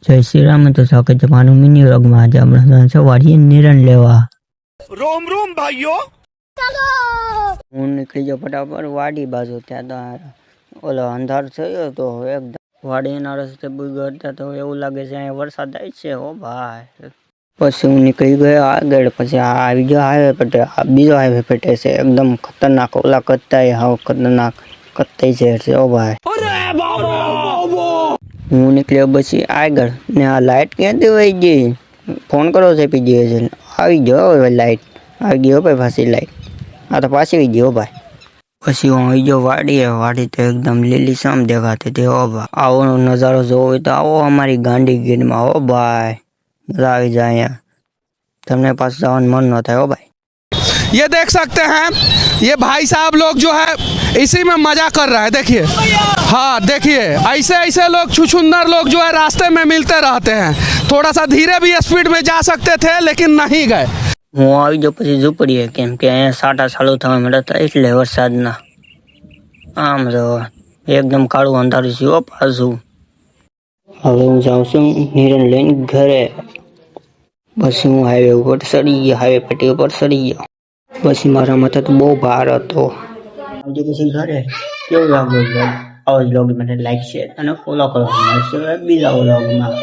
જય શ્રી રામ, તો સ્વાગત છે મારું મિની વ્લોગમાં। આજે આપણે સવારે નિરણ લેવા રોમ રોમ ભાઈઓ। હું નીકળી ગયો ફટાફટ વાડી બાજુ। ત્યાં તો ઓલો અંધાર થયો તો એકદમ વાડીના રસ્તે ગયા તો એવું લાગે છે અહીંયા વરસાદ થાય છે હો ભાઈ। પછી હું નીકળી ગયો આગળ। પછી આ આવી ગયો હાઈવે પેટે। આ બીજો હાઈવે પેટે છે એકદમ ખતરનાક। ઓલા કત્તાઈ હાવ ખતરનાક કત્તાઈ છે ઓ ભાઈ। હું નીકળ્યો પછી આગળ ને આ લાઈટ ક્યાંથી વહી ગઈ? ફોન કરો છે પીજી છે। આવી ગયો હવે લાઈટ આવી ગયો ભાઈ પાછી લાઈટ। આ તો પાછી આવી ગયો ભાઈ। પછી હું આવી ગયો વાડીએ। વાડી તો એકદમ લીલીછમ દેખાતી હતી હો ભાઈ। આવો નજારો જોવો હોય તો આવો અમારી ગાંધીગીરમાં હો ભાઈ। મજા આવી જાય અહીંયા। તમને પાછું જવાનું મન ન થાય હો ભાઈ। ये देख सकते हैं ये भाई साहब लोग जो है इसी में मजा कर रहा है। देखिए, हाँ देखिए, ऐसे ऐसे लोग छुछुंदर लोग जो है रास्ते में मिलते रहते हैं। थोड़ा सा धीरे भी स्पीड में जा सकते थे लेकिन नहीं गए। હું આવી ગયો પછી ઝૂંપડીએ કેમ કે અહીંયા સાટા ચાલુ થવા મળ્યા હતા એટલે વરસાદના। આમ જો એકદમ કાળું અંધારું છે હો પાછું। હવે હું જાઉં છું નિરણ લઈને ઘરે। પછી હું હાઈવે ઉપર ચડી ગયો। હાઈવે પટ્ટી ઉપર ચડી ગયો। પછી મારા માથે તો બહુ ભાર હતો। આવજે પછી ઘરે। કેવું લાગ્યું બ્લોગ? આવો બ્લોગ મને લાઈક શેર અને ફોલો કરો। મળશે બીજા બ્લોગમાં।